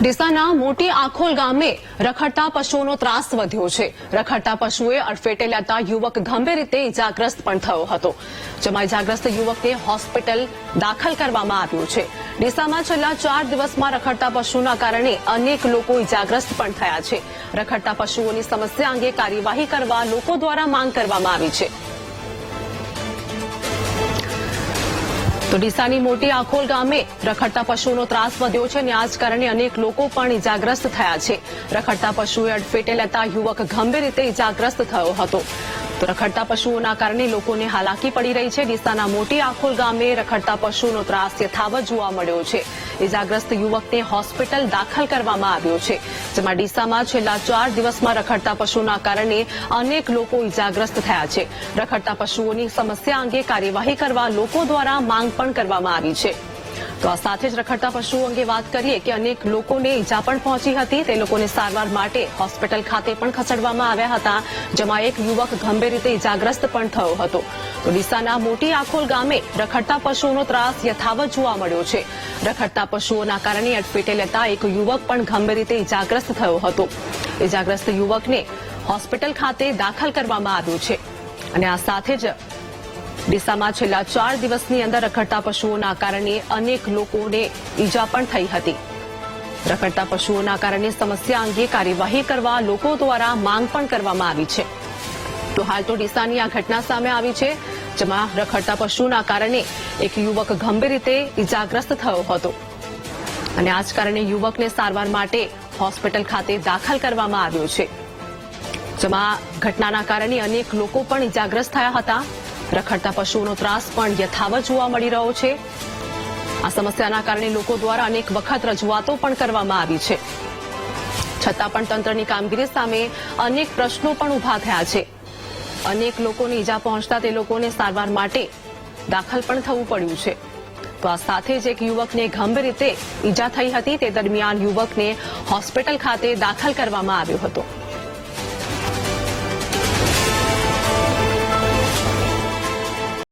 ડીસાના મોટી આખોલ ગામે રખડતા પશુઓનો ત્રાસ વધ્યો છે। રખડતા પશુએ અડફેટે લેતા યુવક ગંભીર રીતે ઇજાગ્રસ્ત પણ થયો હતો, જેમાં ઇજાગ્રસ્ત યુવકને હોસ્પિટલ દાખલ કરવામાં આવ્યો છે। ડીસામાં છેલ્લા 4 દિવસમાં રખડતા પશુના કારણે અનેક લોકો ઇજાગ્રસ્ત પણ થયા છે। રખડતા પશુઓની સમસ્યા અંગે કાર્યવાહી કરવા લોકો દ્વારા માંગ કરવામાં આવી છે। તો ડીસાની મોટી આખોલ ગામે રખડતા પશુઓનો ત્રાસ વધ્યો છે અને આ જ કારણે અનેક લોકો પણ ઇજાગ્રસ્ત થયા છે। રખડતા પશુએ અડફેટે લેતા યુવક ગંભીર રીતે ઇજાગ્રસ્ત થયો હતો। તો રખડતા પશુઓના કારણે લોકોને હાલાકી પડી રહી છે। ડીસાના મોટી આખોલ ગામે રખડતા પશુનો ત્રાસ યથાવત જોવા મળ્યો છે। ઇજાગ્રસ્ત યુવકને હોસ્પિટલ દાખલ કરવામાં આવ્યો છે, જેમાં ડીસામાં છેલ્લા 4 દિવસમાં રખડતા પશુના કારણે અનેક લોકો ઇજાગ્રસ્ત થયા છે। રખડતા પશુઓની સમસ્યા અંગે કાર્યવાહી કરવા લોકો દ્વારા માંગ પણ કરવામાં આવી છે। તો આ સાથે જ રખડતા પશુઓ અંગે વાત કરીએ કે અનેક લોકોને ઈજા પણ પહોંચી હતી। તે લોકોને સારવાર માટે હોસ્પિટલ ખાતે પણ ખસેડવામાં આવ્યા હતા, જેમાં એક યુવક ગંભીર રીતે ઇજાગ્રસ્ત પણ થયો હતો। તો ડીસાના મોટી આખોલ ગામે રખડતા પશુઓનો ત્રાસ યથાવત જોવા મળ્યો છે। રખડતા પશુઓના કારણે અડફેટે લેતા એક યુવક પણ ગંભીર રીતે ઇજાગ્રસ્ત થયો હતો। ઇજાગ્રસ્ત યુવકને હોસ્પિટલ ખાતે દાખલ કરવામાં આવ્યો છે અને આ સાથે જ ડીસામાં છેલ્લા 4 દિવસની અંદર રખડતા પશુઓના કારણે અનેક લોકોને ઈજા પણ થઈ હતી। રખડતા પશુઓના કારણે સમસ્યા અંગે કાર્યવાહી કરવા લોકો દ્વારા માંગ પણ કરવામાં આવી છે। તો હાલ તો ડીસાની આ ઘટના સામે આવી છે, જેમાં રખડતા પશુના કારણે એક યુવક ગંભીર રીતે ઈજાગ્રસ્ત થયો હતો અને આ જ કારણે યુવકને સારવાર માટે હોસ્પિટલ ખાતે દાખલ કરવામાં આવ્યો છે, જેમાં ઘટનાના કારણે અનેક લોકો પણ ઈજાગ્રસ્ત થયા હતા। રખડતા પશુઓનો ત્રાસ પણ યથાવત જોવા મળી રહ્યો છે। આ સમસ્યાના કારણે લોકો દ્વારા અનેક વખત રજૂઆતો પણ કરવામાં આવી છે, છતાં પણ તંત્રની કામગીરી સામે અનેક પ્રશ્નો પણ ઉભા થયા છે। અનેક લોકોને ઈજા પહોંચતા તે લોકોને સારવાર માટે દાખલ પણ થવું પડ્યું છે। તો આ સાથે જ એક યુવકને ગંભીર રીતે ઈજા થઈ હતી। તે દરમિયાન યુવકને હોસ્પિટલ ખાતે દાખલ કરવામાં આવ્યો હતો।